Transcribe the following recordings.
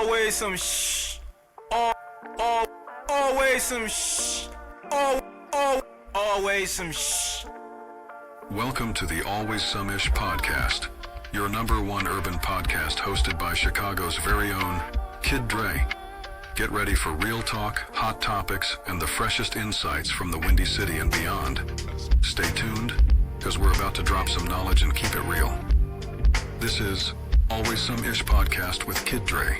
Always some always some always some Welcome to the Always Some-ish podcast, your number one urban podcast hosted by Chicago's very own Kid Dre. Get ready for real talk, hot topics, and the freshest insights from the Windy City and beyond. Stay tuned, because we're about to drop some knowledge and keep it real. This is Always Some-ish podcast with Kid Dre.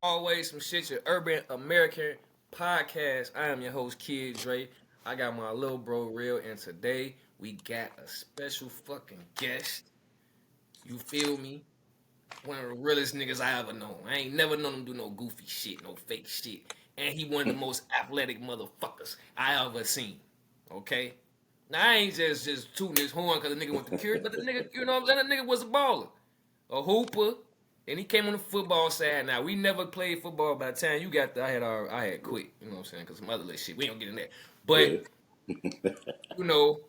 Always Some Shit, your urban American podcast. I am your host, Kid Dre. I got my little bro Real, and today we got a special fucking guest. You feel me? One of the realest niggas I ever known. I ain't never known him do no goofy shit, no fake shit. And he one of the most athletic motherfuckers I ever seen. Okay? Now I ain't just tooting his horn because the nigga went to Curie, but the nigga, you know what I'm saying? That nigga was a baller, a hooper. And he came on the football side. Now, we never played football by the time you got there. I had quit, you know what I'm saying, because some other little shit. We ain't gonna get in there. But, you know,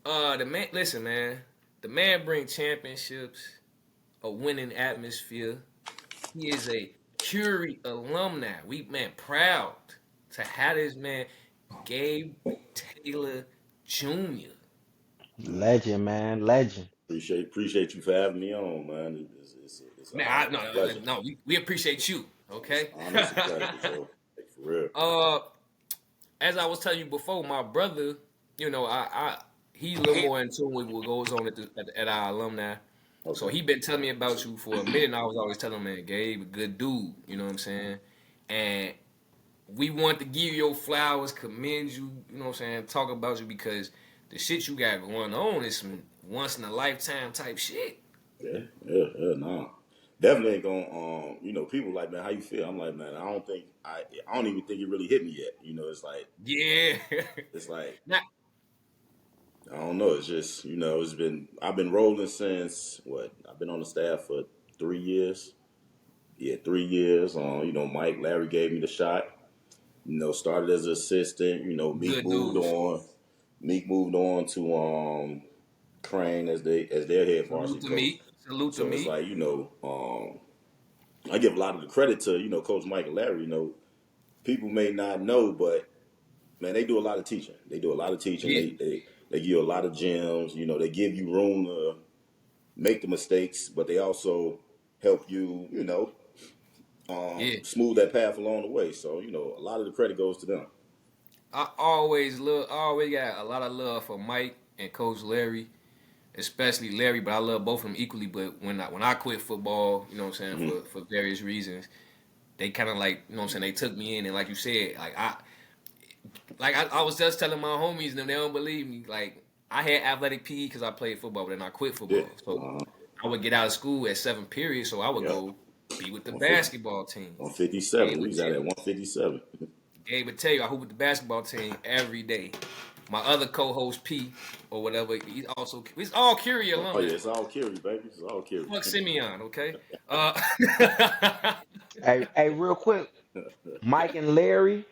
the man, listen, man. The man bring championships, a winning atmosphere. He is a Curie alumni. We, man, proud to have this man, Gab Taylor Jr. Legend, man, legend. Appreciate you for having me on, man. It's Man, a pleasure. no, we appreciate you, okay? Honest and pleasure, so, like, for real. As I was telling you before, my brother, you know, he's a little more in tune with what goes on at our alumni. Okay. So he been telling me about you for a minute, and I was always telling him, man, Gabe, a good dude, you know what I'm saying? And we want to give you your flowers, commend you, you know what I'm saying, talk about you because the shit you got going on is some once in a lifetime type shit. Yeah, nah. Definitely ain't gonna, people like, man, how you feel? I'm like, man, I don't even think it really hit me yet. You know, it's like, yeah. It's like, Now, I don't know. It's just, I've been rolling since, I've been on the staff for 3 years. Yeah, 3 years. Mike, Larry gave me the shot. Started as an assistant. Meek moved on to Crane as their head varsity coach. Salute to me. It's like, I give a lot of the credit to, Coach Mike and Larry. People may not know, but man, they do a lot of teaching. They Yeah. They give you a lot of gems. They give you room to make the mistakes, but they also help you, smooth that path along the way. So, a lot of the credit goes to them. I always got a lot of love for Mike and Coach Larry, especially Larry, but I love both of them equally. But when I quit football, you know what I'm saying, for various reasons, they kind of like, you know what I'm saying, they took me in, and like you said, I was just telling my homies and them, they don't believe me. Like, I had athletic PE because I played football, but then I quit football. Yeah. So I would get out of school at 7th period, so I would go be with the basketball team. 157. We was out at 157. Gabe would tell you I hoop with the basketball team every day. My other co-host P or whatever, it's all Curie alumni. Oh yeah, it's all Curie, baby. It's all Curie. Fuck Simeon, okay? Hey, real quick, Mike and Larry,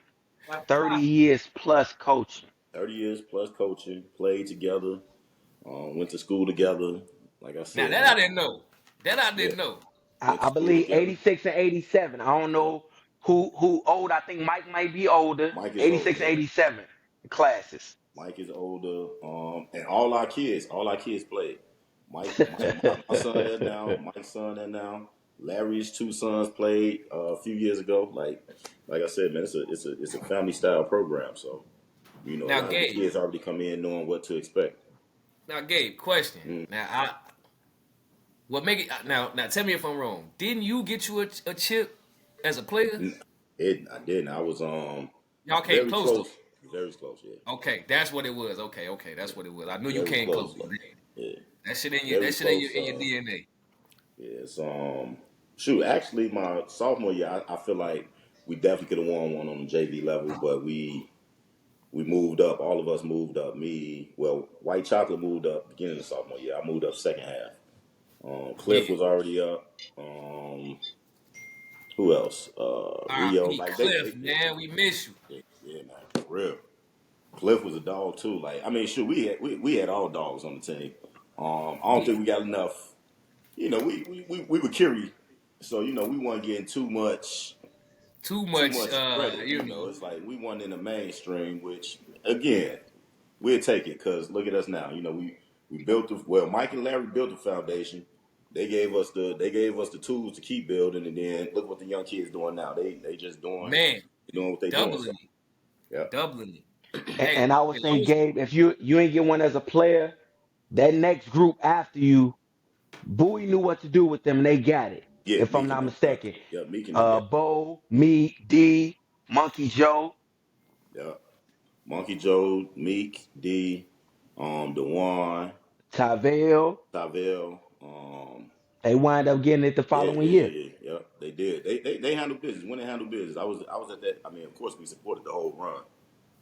30 years plus coaching. 30 years plus coaching, played together, went to school together. Like I said, Now that I didn't know. Know. I believe 86 and 87. I don't know who old. I think Mike might be older. Mike is 86 older. 87 classes. Mike is older, and all our kids played. My son there now. Mike's son there now. Larry's 2 sons played a few years ago. Like I said, man, it's a family style program. So Now, the Gabe, kids already come in knowing what to expect. Now, Gabe, question. Now, now tell me if I'm wrong. Didn't you get you a chip as a player? I didn't. I was Y'all came close. Very close, yeah. Okay, that's what it was. Okay, that's what it was. I knew you Very came close. Yeah. That shit in your DNA. Yes. Actually, my sophomore year, I feel like we definitely could have won one on the JV level, but we moved up. All of us moved up. White Chocolate moved up beginning of sophomore year. I moved up second half. Cliff was already up. Who else? Rio. Cliff, man, we miss you. Yeah, man, for real. Cliff was a dog too. We had all dogs on the team. I don't think we got enough. We were Curie So we weren't getting Too too much, much credit. It's like we weren't in the mainstream, which again we'll take it because look at us now. We built Mike and Larry built the foundation. They gave us the tools to keep building, and then look what the young kids doing now. They just man, doing what they doing. So doubling it, yeah, doubling it. And, Hey, and I would hey, say, Gabe, if you ain't get one as a player, that next group after you, Bowie knew what to do with them, and they got it. yeah, If I'm Meek and not them, yeah, mistaken, yeah, Meek and them, yeah, Bo, me, D, Monkey Joe, yeah. Monkey Joe, Meek, D, Dewan, Tavell, Tavell, they wind up getting it the yeah, following yeah, yeah, year. yeah, yeah. They did. They handled business. When they handled business, I was at that. I mean, of course, we supported the whole run,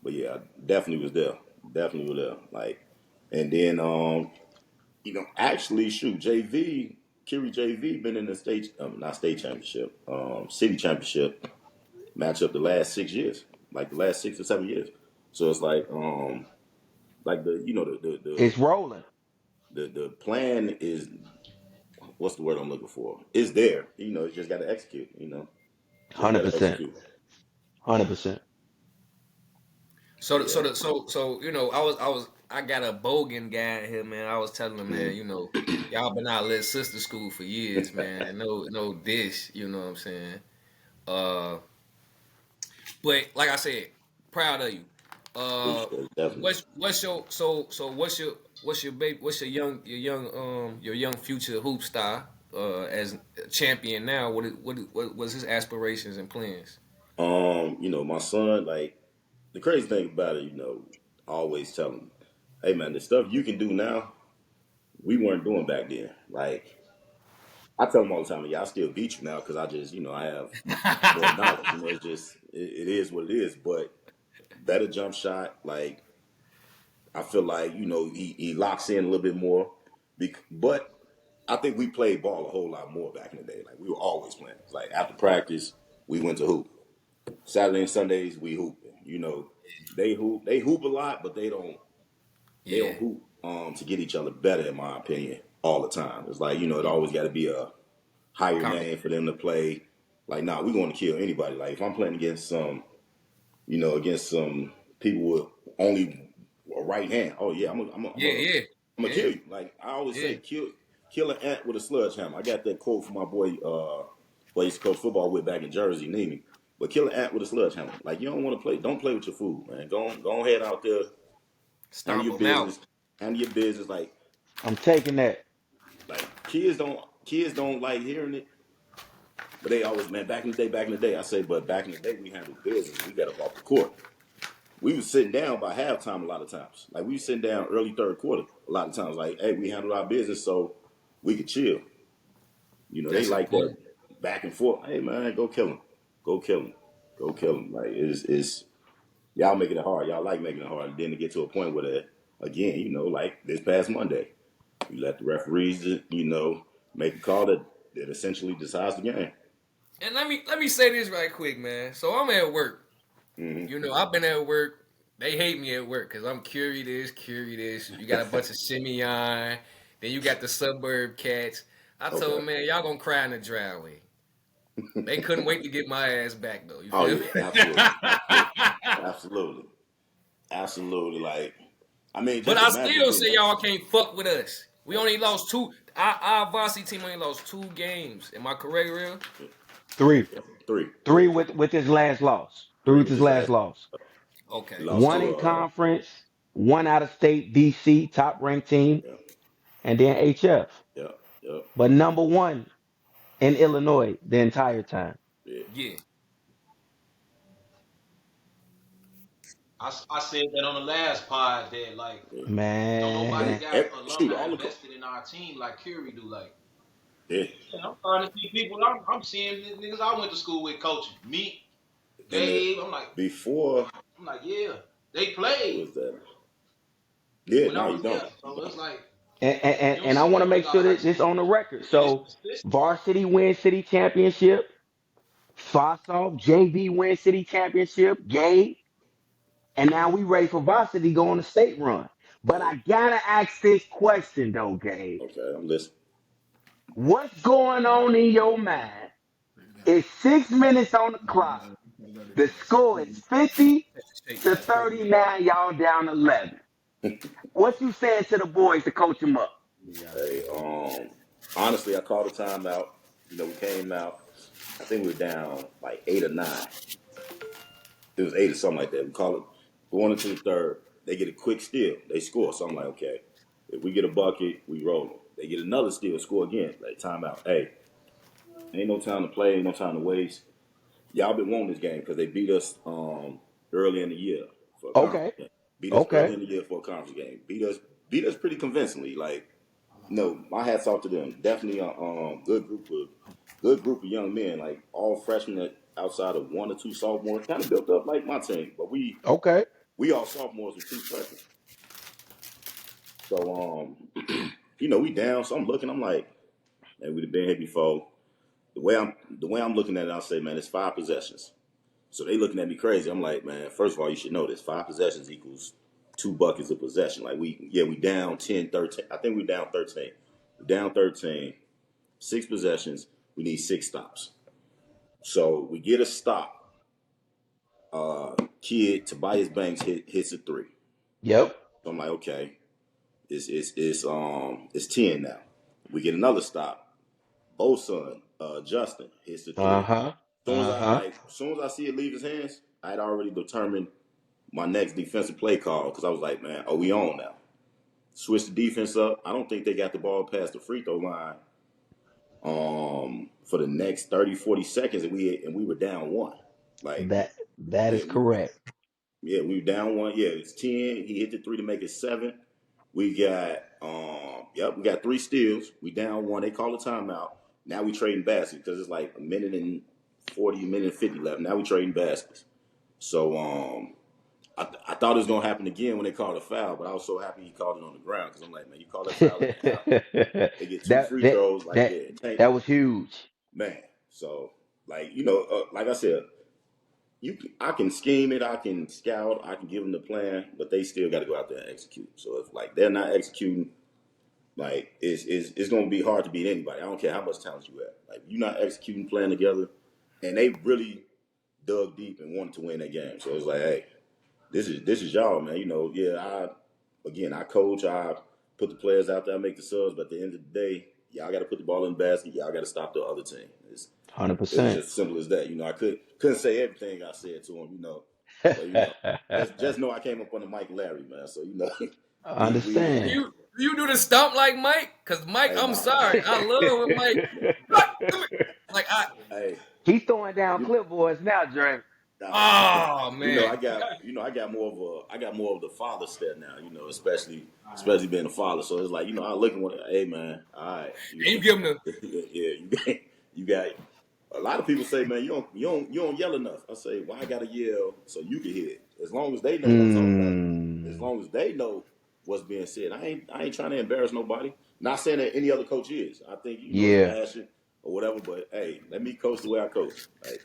but yeah, I definitely was there. Definitely was there. Like, and then actually, shoot, JV, Curie JV, been in the state, not state championship, city championship matchup the last 6 years, like the last 6 or 7 years. So it's like It's rolling, the plan is what's the word I'm looking for? It's there. You just got to execute. Just got to 100%, execute. 100%. so But yeah. I got a bogan guy in here, man. I was telling him, man, Mhm. y'all been out lit sister school for years, man. No dish, you know what I'm saying? Uh, but like I said, proud of you. Uh, Appreciate it, definitely. what's your young future hoop star as a champion now? What was his aspirations and plans? My son, like the crazy thing about it, I always tell him, hey man, the stuff you can do now, we weren't doing back then. Like I tell him all the time, yeah, I still beat you now because I just, I have more knowledge. It's just it is what it is. But better jump shot, like I feel like he locks in a little bit more. But I think we played ball a whole lot more back in the day. Like we were always playing. It's like after practice, we went to hoop. Saturday and Sundays we hoop. They hoop a lot, but they don't Yeah, hoop to get each other better, in my opinion, all the time. It's like it yeah. always got to be a higher Competition. name for them to play. Like, nah, we're going to kill anybody. Like, if I'm playing against some people with only a right hand, oh yeah, Yeah, yeah, I'm gonna yeah, kill you. Like I always yeah. say, kill an ant with a sledgehammer. I got that quote from my boy, who I used to coach football with back in Jersey, Nimi. But kill an ant with a sledgehammer. Like you don't want to play. Don't play with your food, man. Go ahead out there, handle Stomp your them out. business, handle your business. I'm taking that. Like kids don't like hearing it, but they always, man. Back in the day, I say, but back in the day we handled business. We got up off the court. We was sitting down by halftime a lot of times. Like we was sitting down early third quarter a lot of times. Like, hey, we handled our business so we could chill. They That's like that important. back and forth. Hey man, go kill him. Go kill him. Go kill him. Like it's y'all making it hard. Y'all like making it hard. And then to get to a point where again, like this past Monday, we let the referees, make a call that essentially decides the game. And let me say this right quick, man. So I'm at work. Hmm. I've been at work. They hate me at work because I'm Curie this. You got a bunch of Simeon. Then you got the suburb cats. I told Okay. them, man, y'all gonna cry in the driveway. They couldn't wait to get my ass back though. You Oh feel yeah, me? absolutely, absolutely, absolutely, absolutely. Like, I mean, But just I imagine still being say that. y'all can't fuck with us. We only lost two. Our varsity team only lost 2 games. Am I correct, real? Three, Yeah, three, three three, with his last loss. Three three with with his his last last. loss. He Okay. lost One So in to conference, one out of state, DC, top ranked team, yeah, and then HF. yeah, yeah, But number one in Illinois the entire time. yeah. yeah. I said that on the last pod that like Yeah. don't nobody Man, got Shoot, alumni all invested in our team like Curie do. Like, yeah, man, I'm starting to see people. I'm seeing niggas I went to school with coaching. Me, and Gabe. I'm like, before yeah, they what played was that? Yeah, when no, I you was there. don't, you So it's don't. like and, you don't and I see want to that in make a lot sure of high that this schools. on the record. And it's So consistent. varsity wins city championship, Fosoff, JV wins city championship, Gabe, and now we ready for varsity to go on the state run. But Yeah, I gotta ask this question though, Gabe. okay, I'm listening. What's going on in your mind It's 6 minutes on the clock. The score is 50-39. Y'all down 11. What you saying to the boys to coach them up? Hey, honestly, I called a timeout. We came out. I think we were down like 8 or 9. It was 8 or something like that. We call it going into the third. They get a quick steal. They score. So I'm like, okay, if we get a bucket, we roll them. They get another steal, score again. Like timeout. Hey, ain't no time to play. Ain't no time to waste. Y'all been wanting this game because they beat us early in the year for a Okay. conference game. Beat us Okay. early in the year for a conference game. Beat us pretty convincingly. Like, no, my hats off to them. Definitely a good group of young men. Like all freshmen outside of 1 or 2 sophomores, kind of built up like my team. But Okay. we all sophomores with 2 freshmen. So we down. So I'm looking. I'm like, man, we'd have been here before. The way I'm looking at it, I'll say, man, it's 5 possessions. So they looking at me crazy. I'm like, man, first of all, you should know this. 5 possessions equals 2 buckets of possession. Like we down 10, 13. I think we down 13. We're down 13. 6 possessions. We need 6 stops. So we get a stop. Kid Tobias Banks hits a 3. Yep. So I'm like, okay, it's 10 now. We get another stop. Bosun, Justin hits the 3. Uh-huh. Soon as I see it leave his hands, I'd already determined my next defensive play call because I was like, man, are we on now? Switch the defense up. I don't think they got the ball past the free throw line for the next 30, 40 seconds, and we were down 1. Like, That yeah, is correct. we were down 1. Yeah, it's 10. He hit the 3 to make it 7. We got we got 3 steals. We down 1. They call a timeout. Now we trading baskets because it's like a minute and 40, a minute and 50 left. Now we trading baskets. So I thought it was gonna happen again when they called a foul, but I was so happy he called it on the ground because I'm like, man, you call that foul in the half. They get 2 that free that throws. Like, that yeah, it ain't, that was huge. man. So like like I said, I can scheme it, I can scout, I can give them the plan, but they still got to go out there and execute. So if like they're not executing, like it's gonna be hard to beat anybody. I don't care how much talent you have. Like you're not executing, playing together, and they really dug deep and wanted to win that game. So it's like, hey, this is y'all, man. I coach, I put the players out there, I make the subs, but at the end of the day, y'all got to put the ball in the basket. Y'all got to stop the other team. It's 100%. just simple as that. I couldn't say everything I said to him, but just know I came up on the Mike Larry, man. So I we Do understand. you do the stump like Mike? Cause Mike, hey I'm nah, sorry, I love when Mike. Come here. Like hey He's throwing down you clipboards now, Dre. nah, oh I man, got more of the father step now, especially being a father. So it's like, I look and wonder, hey man, all right, and you give him the. yeah, you got a lot of people say, man, you don't yell enough. I say, why I gotta yell so you can hear it? As long as they know what I'm talking about, as Mm, long as they know what's being said. I ain't trying to embarrass nobody. Not saying that any other coach is. I think it's yeah. passion or whatever, but hey, let me coach the way I coach. Like,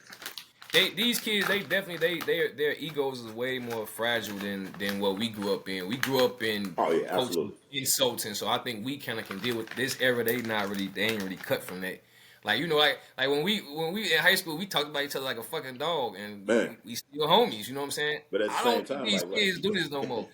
These kids, they definitely their egos is way more fragile than what we grew up in. We grew up in oh yeah, coaching absolutely. insulting, so I think we kind of can deal with this era. They ain't really cut from that. Like like when we in high school, we talked about each other like a fucking dog, and Man, we still homies. You know what I'm saying? but at the I same don't think time, these like kids do this no more.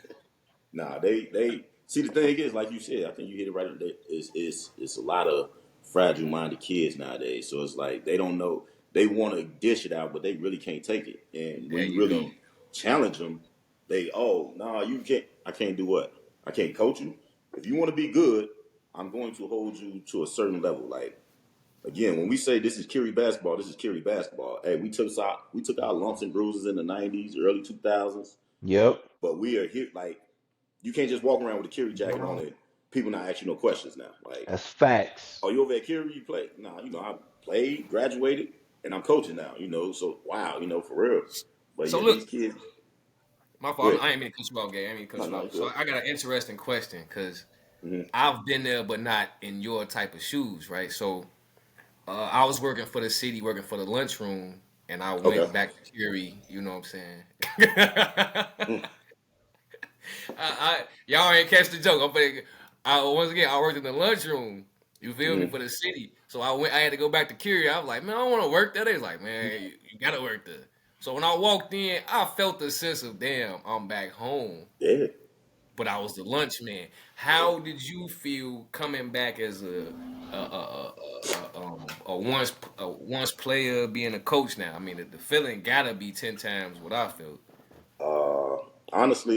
nah, they see the thing is, like you said, I think you hit it right. It's a lot of fragile minded kids nowadays. So it's like they don't know. They want to dish it out, but they really can't take it. And when There you you go. really challenge them, nah, you can't. I can't do what? I can't coach you. If you want to be good, I'm going to hold you to a certain level. Like again, when we say this is Curie basketball, this is Curie basketball. Hey, we took our lumps and bruises in the '90s, early 2000s, Yep. but we are here. Like you can't just walk around with a Curie jacket on and people not ask you no questions now. Like, That's facts. oh, you over at Curie? You play? Nah, I played, graduated, and I'm coaching now. So wow, for real. But So yeah, look, these kids. my Go fault. ahead. I ain't mean to cut you off, Gay. I ain't mean to No, cut you no, you off. So good. I got an interesting question because Mm-hmm. I've been there, but not in your type of shoes, right? So I was working for the city, working for the lunchroom, and I Okay. went back to Curie. You know what I'm saying? Mm-hmm. Y'all ain't catch the joke. Once again, I worked in the lunchroom. You feel me, Mm-hmm. for the city. So I had to go back to Curie. I was like, man, I don't want to work there. They was like, man, you gotta work there. So when I walked in, I felt the sense of damn, I'm back home. Yeah. But I was the lunch man. How did you feel coming back as a once player being a coach now? I mean, the feeling gotta be 10 times what I felt. Honestly,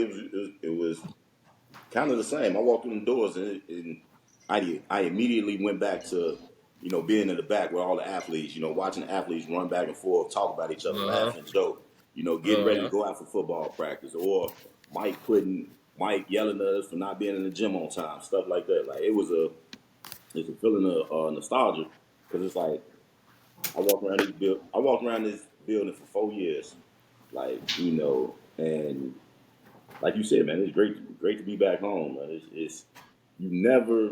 it was kind of the same. I walked through the doors and I immediately went back to, being in the back with all the athletes, watching the athletes run back and forth, talk about each other, Uh laugh and joke, getting ready to huh. go out for football practice, or Mike yelling at us for not being in the gym on time, stuff like that. Like it's a feeling of nostalgia because it's like I walked around this building for 4 years, like and like you said, man, it's great to be back home. Man. It's you never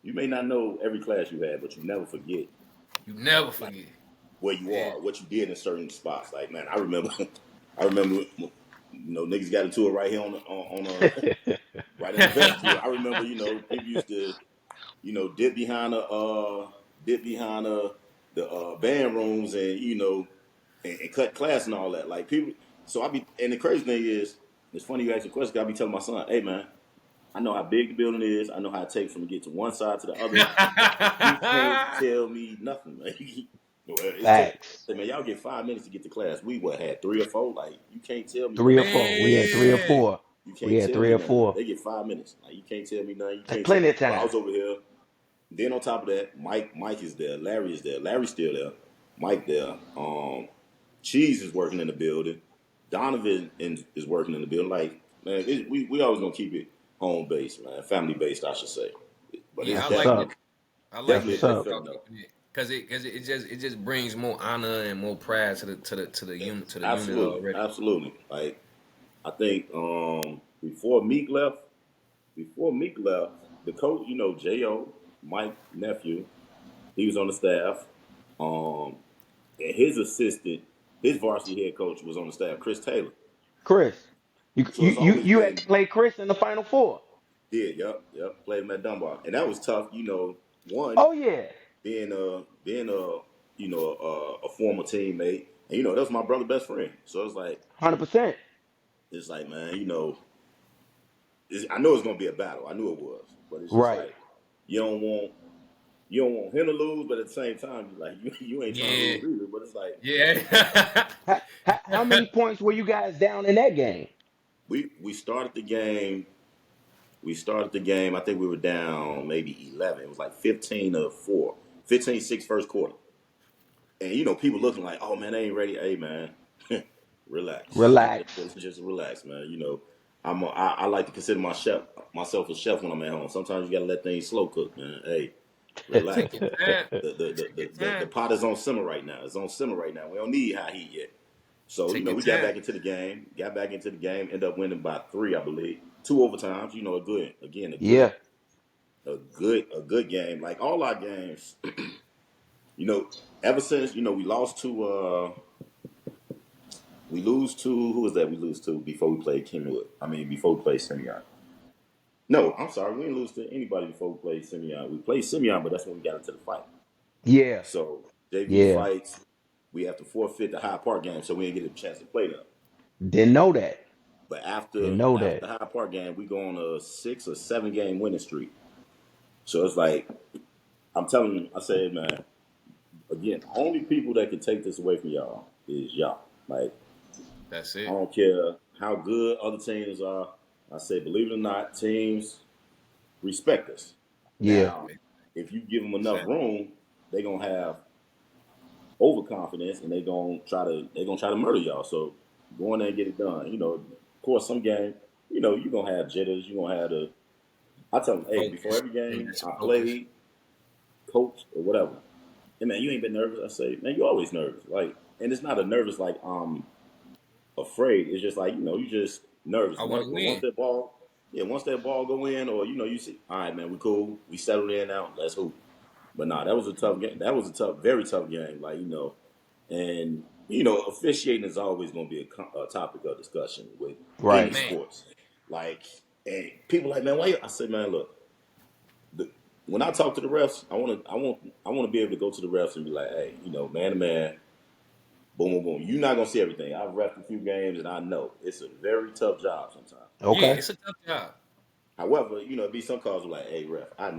you may not know every class you had, but you never forget You never like forget. where you Yeah. are, what you did in certain spots. Like man, I remember, I remember, niggas got into it right here on right in the vestibule. I remember, people used to, dip behind the band rooms and and cut class and all that. Like people, so and the crazy thing is, it's funny you ask the question. 'Cause I be telling my son, hey man, I know how big the building is. I know how it takes from to get to one side to the other. You can't tell me nothing, man. It's just, Facts. man, y'all get 5 minutes to get to class. We had 3 or 4. Like you can't tell me Three or nothing. four. We had three or Man. four. You We can't had tell three me or nothing. four. They get 5 minutes. Like you can't tell me nothing. You That's can't tell. plenty of Well, I time. was over here. Then on top of that, Mike is there. Larry is there. Larry's still there. Mike there. Cheese is working in the building. Donovan is working in the building. Like man, we always gonna keep it home based, man, family based, I should say. But it's Yeah, I That's what's like definitely that. up. I That's like definitely a what's that. good That up. y'all feeling though. keeping it because it just brings more honor and more pride to the unit Absolutely, already. absolutely. Like I think before Meek left, the coach, Jo, Mike nephew, he was on the staff. Um, and his assistant, his varsity head coach was on the staff, Chris Taylor. Chris, you So you it's you always you had to been play Chris in the Final Four. yep, played him at Dunbar, and that was tough. One Oh yeah, being a former teammate, and that was my brother's best friend. So 100%. it's like man, I know it's gonna be a battle. I knew it was, but it's just Right. like you don't want you don't want him to lose, but at the same time, you ain't trying to Yeah, lose either. But it's like yeah. How many points were you guys down in that game? we started the game. We started the game. I think we were down maybe 11. It was like 15-4, 15-6 first quarter. And people looking like, oh man, they ain't ready. Hey man, relax. Relax. Just relax, man. I like to consider myself a chef when I'm at home. Sometimes you gotta let things slow cook, man. Hey, Take relax. your time. The, Take the, your the, the time. pot is on simmer right now. It's on simmer right now. We don't need high heat yet. So, Take your we got time. back into the game, ended up winning by 3, I believe. 2 overtimes, Yeah. a good game. Like all our games, you know, ever since, we lose to who was that we lose to before we played Kenwood? I mean before we played Simeon. No, I'm sorry, we didn't lose to anybody before we played Simeon. We played Simeon, but that's when we got into the fight. Yeah. So JV Yeah. fights, we have to forfeit the High Park game, so we didn't get a chance to play them. Didn't know that. But Didn't after know after that. the High Park game, we go on a 6 or 7 game winning streak. So it's like I'm telling you, I said, man, again, only people that can take this away from y'all is y'all. Like That's I it. don't care how good other teams are. I say, believe it or not, teams respect us. Yeah. Now, if you give them enough Exactly. room, they're gonna have overconfidence and they're gonna try to murder y'all. So go in there and get it done. Of course, some game, you're gonna have jitters. You're gonna have the. I tell them, hey, before Focus. every You game get some I focus. played, coach or whatever. Hey man, you ain't been nervous. I say, man, you always nervous. Like, and it's not a nervous like afraid. It's just like you just nervous. I want Once, to but once win. that ball, yeah, once that ball go in, or you see, all right, man, we cool. We settled in now. Let's hoop. But nah, that was a tough game. That was a very tough game. Like and officiating is always going to be a topic of discussion with any Right. Man, sports. Like, and people like, man, why? I said, man, look, the when I talk to the refs, I want to be able to go to the refs and be like, hey, man to man, boom, boom, boom. You're not gonna see everything. I've refed a few games, and I know it's a very tough job sometimes. Yeah, Okay. it's a tough job. However, it'd be some calls like, hey, ref, I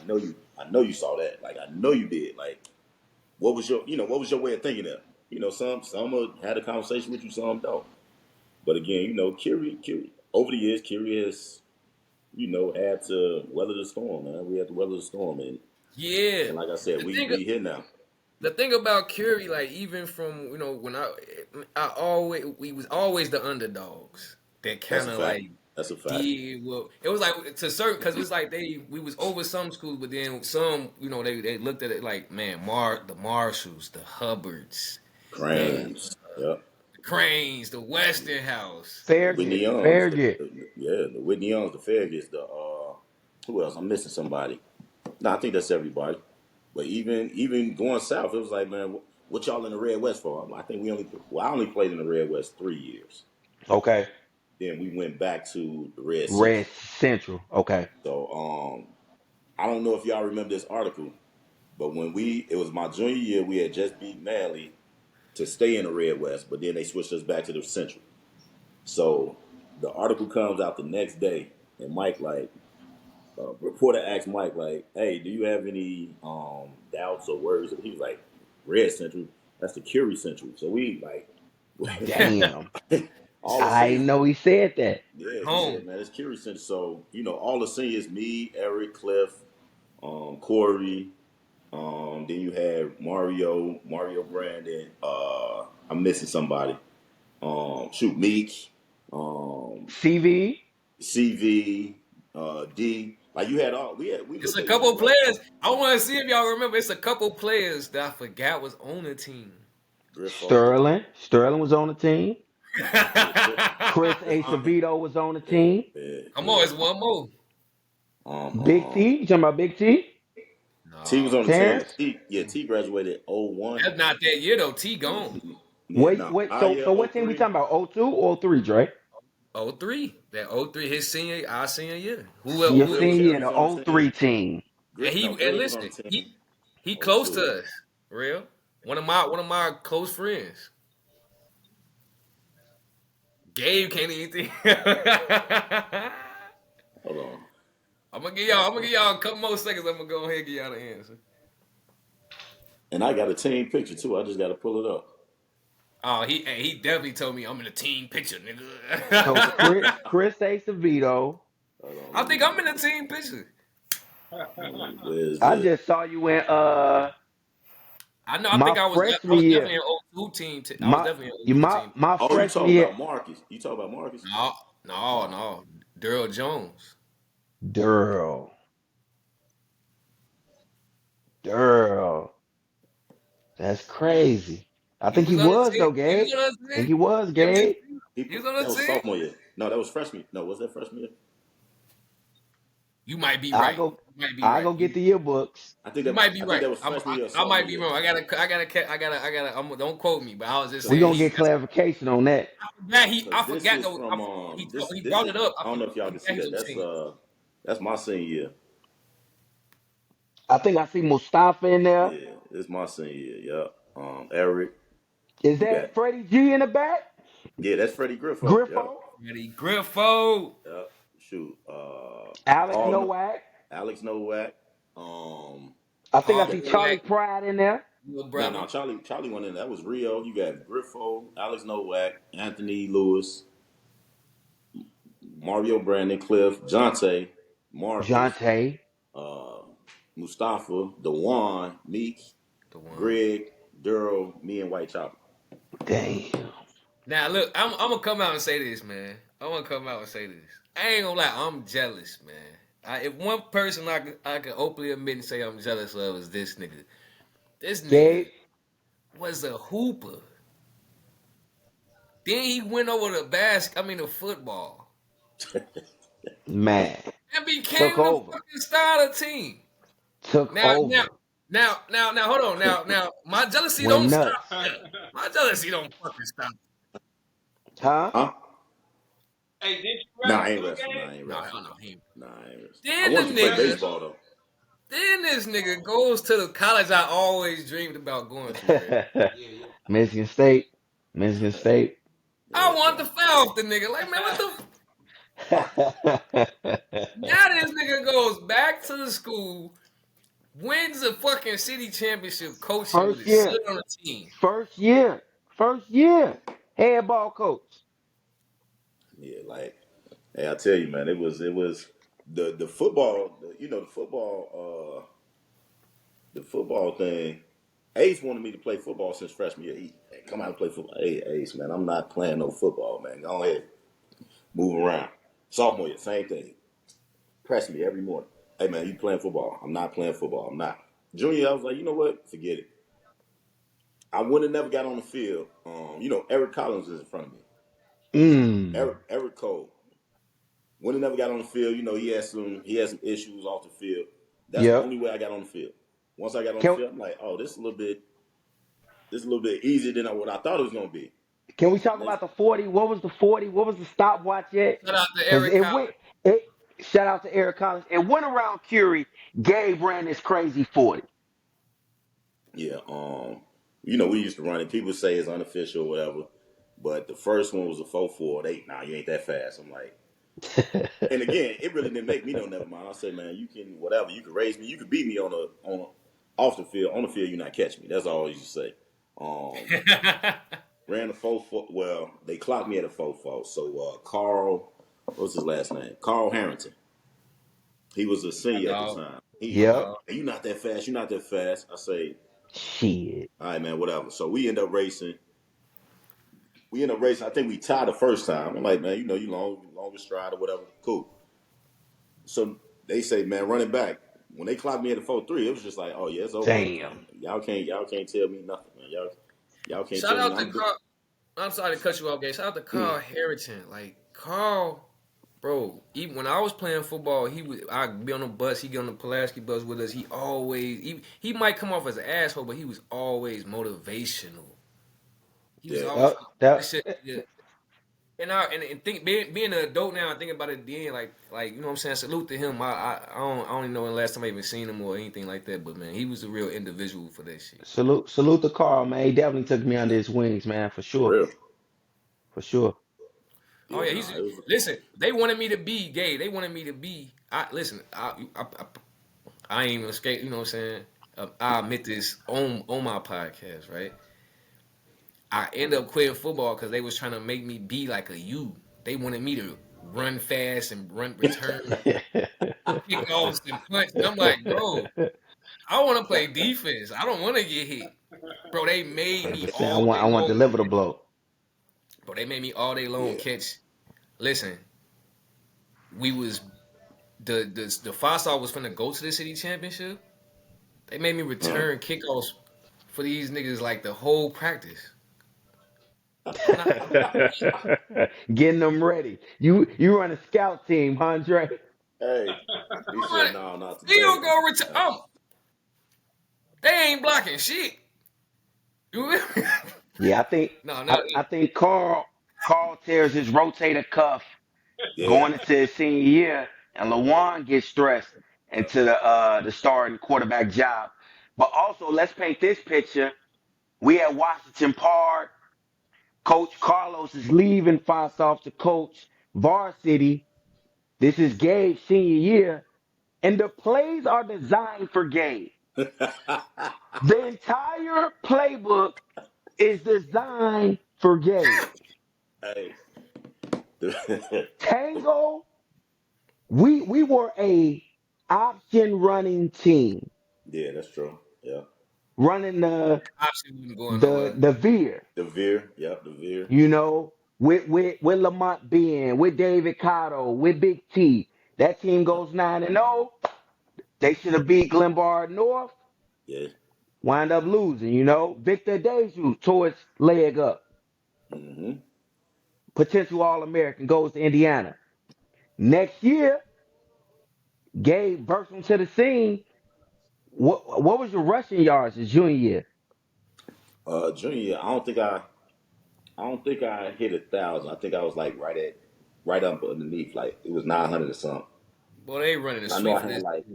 know you saw that. Like, I know you did. Like, what was your way of thinking that? Some had a conversation with you, some don't. But again, Curie, over the years, Curie has, had to weather the storm, man. We had to weather the storm, Yeah. and like I said, The thing we here now. the thing about Curie, like even from when I always we was always the underdogs that That's kind a of fact. like That's a fact. did well. It was like to certain because it's like we was over some schools, but then some they looked at it like man the Marshalls, the Hubbards, the Cranes. Yep. Cranes, the Westinghouse. The Whitney Farragut. Youngs. Farragut. The Whitney Youngs, the Farragut's, who else? I'm missing somebody. No, I think that's everybody. But even going south, it was like, man, what y'all in the Red West for? I think I only played in the Red West 3 years. Okay. Then we went back to the Red Red Central. Central. Okay. So I don't know if y'all remember this article, but it was my junior year, we had just beat Manly to stay in the Red West, but then they switched us back to the Central. So the article comes out the next day, and Mike reporter asked Mike like, "Hey, do you have any doubts or worries?" He was like, "Red Central, that's the Curie Central." So we like, Damn. all the I seniors. didn't know he said that. Yeah, he said, Home. "Man, it's Curie Central." So all the seniors, me, Eric, Cliff, Corey. Then you had Mario Brandon. I'm missing somebody. Meek. Um, CV. CV, D. Like you had we It's looked a at each couple other like players. I want to see if y'all remember. It's a couple players that I forgot was on the team. Griffo. Sterling. Sterling was on the team. Yeah, Chris Griff Holland. Acevedo was on the Yeah, team. yeah, Come on, yeah. it's one more. Um, Big um, T. You talking about Big T? T was No, on the team. Terrence? T graduated 01. that's not that year though. T gone. Yeah, Wait, no, wait. I So year what team we 03. talking about? 02 or 03, Dre? Oh three. That 03, our senior year. No, Your Griff senior year, was on the the team. 03 team. And Griff was on listen, the team. he close to 02. us. Real. One of my close friends. Gabe can't even think. Hold on. I'm gonna give y'all a couple more seconds. I'm gonna go ahead and give y'all the answer. And I got a team picture too. I just got to pull it up. Oh, he definitely told me I'm in a team picture, So nigga. Chris Acevedo. Hold on. I think I'm in a team picture. Where's I it? just saw you in I know. I my think I was. I freshman was year. definitely an O2 team. I was My definitely an O2 my team. my Oh, you freshman talking year. about Marcus? You talking about Marcus? No, no, Oh, no. Daryl Jones. Durl. Durl. That's crazy. I He think he was on the was team. though, He Gabe. was on I the think team. he was, He was, Gabe. he was on the that was team. sophomore year. No, that was freshman. No, was that freshman year? You might be I right. go You might be I right. go get the yearbooks. You might be I think right. that was freshman year or I might sophomore be year. wrong. Don't quote me, but I was just Cause We saying gonna this get clarification on that. I this forgot is though. from He this brought is it up. I don't know if y'all can Forgot see he was that. on the team. That's my senior year. I think I see Mustafa in there. Yeah, it's my senior year. Yeah. Eric, Is you got that Freddie G in the back? yeah, that's Freddie Griffo. Yep. Griffo? Eddie Griffo, Yep. Shoot. Alex Paul no- Nowak. Alex Nowak. Um I think I you Paul got see Charlie Nowak, Pride in there. little no, brother. Charlie went in. That was Rio. You got Griffo, Alex Nowak, Anthony Lewis, Mario Brandon, Cliff, Jonte, Marcus, Jonte. uh, Mustafa, Dewan, Meek, The one. Greg, Duro, me, and White Chopper. Damn. Now look, I'm gonna come out and say this, man. I'm gonna come out and say this. I ain't gonna lie, I'm jealous, man. If one person I could openly admit and say I'm jealous of is this nigga. This nigga Gabe. was a hooper. Then he went over to the football. Man. And Took became the over. fucking starter team. Took Now, now, over. now, hold on. Now, my jealousy Went don't stop nuts. there. My jealousy don't fucking stop. Huh? Huh? Hey, didn't you Nah, rap I ain't too, wrestling. Nah, I Game? ain't No, wrestling. hell no, he ain't. Nah, I ain't wrestling. I Then wanted to the play Rap nigga, too? baseball though. Then this nigga goes to the college I always dreamed about going to, Ray. Yeah, yeah. Michigan State. Michigan State. I Yeah, wanted to foul off the nigga. Like, man, what the now this nigga goes back to the school, wins a fucking city championship coaching with First his son year. on the team. First year. First year. Head ball coach. yeah. Like, hey, I tell you, man, it was the football. You know, the football thing. Ace wanted me to play football since freshman year. Hey, come out and play football. Hey, Ace, man, I'm not playing no football, man. Go ahead, move around. Sophomore year, same thing. Press me every morning. Hey, man, you playing football? I'm not playing football. I'm not. Junior, I was like, you know what? Forget it. I would have never got on the field. You know, Eric Collins is in front of me. Mm. Eric Cole. Would have never got on the field. You know, he had some issues off the field. That's the Yep. only way I got on the field. Once I got on the Can field, I'm like, oh, this is a little bit easier than what I thought it was gonna be. can we talk And they, about the 40? What was the 40? What was the stopwatch at? Shout out to Because Eric it Collins. went it shout out to Eric Collins. It went around Curie. Gabe ran this crazy 40. yeah, you know, we used to run it. People say it's unofficial or whatever, but the first one was a 4.48. Nah, you ain't that fast. I'm like, and again, it really didn't make me no never mind. I said, man, you can whatever. You can raise me. You can beat me on a off the field. On the field, you not catch me. That's all I used to say. Ran a 4.4. Well, they clocked me at a 4.4. So Carl, what's his last name? Carl Harrington. He was a My senior at the dog. time. My He, Yep. dog. hey, you not that fast. You not that fast. I say, Shit. all right, man, whatever. So we end up racing. I think we tied the first time. I'm like, man, you know, you longest stride or whatever. Cool. So they say, man, running back. When they clocked me at the 4.3, it was just like, oh yeah, it's over with, Damn. man. Y'all can't tell me nothing, man. Y'all can't Shout tell me out to nothing. Carl. I'm sorry to cut you off, guys. Shout out to Carl Harrington. Like Carl, bro. Even when I was playing football, I'd be on the bus. He'd get on the Pulaski bus with us. He might come off as an asshole, but he was always motivational. He was Yeah, always That, that, this shit. Yeah. And think being an adult now, I think about it then, like you know what I'm saying. Salute to him. I don't even know when the last time I even seen him or anything like that. But man, he was a real individual for that shit. salute to Carl, man. He definitely took me under his wings, man, for for sure. real. For sure. Oh Yeah, yeah, nah, it was. listen. They wanted me to be gay. They wanted me to be. I listen. I ain't even escape. You know what I'm saying. I admit this on my podcast, right? I end up quitting football because they was trying to make me be like a you. They wanted me to run fast and return kickoffs and punch. And I'm like, bro, I want to play defense. I don't want to get hit, bro. They made me 100%. all I day want to long. deliver the blow. Bro, they made me all day long Yeah. catch. Listen, we was the Fossa was finna go to the city championship. They made me Uh, return kickoffs for these niggas like the whole practice. I'm not. Getting them ready. You run a scout team, Andre. hey, he I'm said, running. no, not Still today. go return. They ain't blocking shit. You Yeah, I think no, no. I think Carl tears his rotator cuff Yeah. going into his senior year, and Lawan gets stressed into the starting quarterback job. But also, let's paint this picture. We at Washington Park. Coach Carlos is leaving Foss to coach varsity. This is Gabe's senior year, and the plays are designed for Gabe. The entire playbook is designed for Gabe. hey. Tango, we were a option running team, Yeah, that's true. Yeah. running Option wasn't going the nowhere. the veer, The veer. Yep, the veer. you know, with Lamont Ben, with David Cotto, with Big T. That team goes 9-0. They should have beat Glenbard North, Yeah. wind up losing, you know. Victor Deju tore his leg up. Mm-hmm. Potential All American goes to Indiana. Next year, Gabe burst into the scene. What was your rushing yards his junior year? Junior, I don't think I hit 1,000. I think I was like right up underneath. Like it was 900 or something. Boy, they running the I know sweep I for had this. like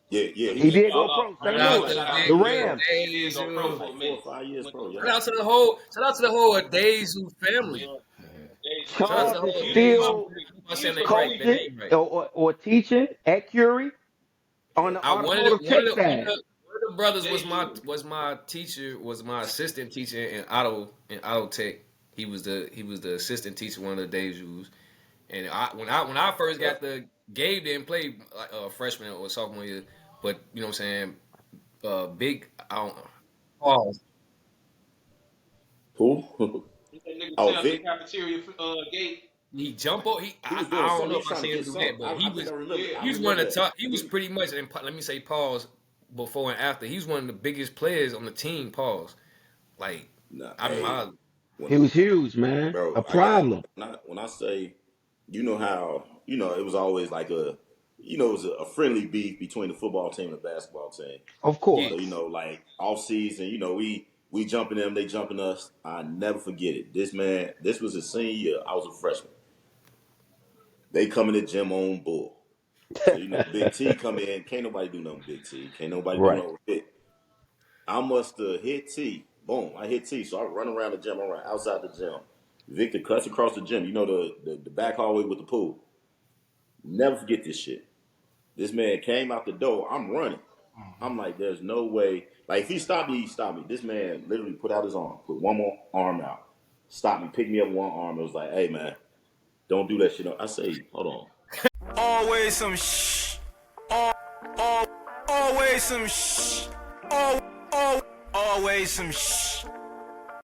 Yeah, yeah, He he did for go pro. Shout St. out to Louis, the like the big good Rams. He did days. go pro for a like 4 or minute. 5 years Went pro. to Yeah. Shout out to the whole. Shout out to the whole Days family. Shout out to Charles the is whole he Days. still If I he was saying that from right, that coaching name right. or teaching at Curie on Yeah. the I automotive tech side. one of the brothers was Days. my teacher, was my assistant teacher in auto tech. He was the assistant teacher one of the days used. And when I first got the Gabe didn't play like freshman or sophomore year, but you know what I'm saying, big I don't pause. Who? That nigga Oh, sit up in the Vic. cafeteria gate. He jump over. He was I doing don't something. know He if was I trying to see him get do that, something. but I think I remember. Yeah. I he was one remember of the that. top. He was pretty much, and let me say pause before and after. He's one of the biggest players on the team. Pause. Like Nah, I mean, hey, He when was huge, man. A bro, I got problem. when I say, you know how it was always like it was a friendly beef between the football team and the basketball team. Of yeah, So course. like off season, we jumping them, they jumping us. I never forget it. This was his senior year. I was a freshman. They come in the gym on bull. So Big T come in. Can't nobody do nothing with Big T. Can't nobody do Right. nothing with Vic. I must have hit T. Boom, I hit T. So I run around the gym. I run outside the gym. Victor cuts across the gym. You know the back hallway with the pool. Never forget this shit. This man came out the door. I'm running. I'm like, there's no way. Like, if he stopped me, he stopped me. This man literally put out his arm, put one more arm out, stopped me, picked me up one arm. It was like, hey, man, don't do that shit. I say, hold on. Always some Al- al- always some all, always some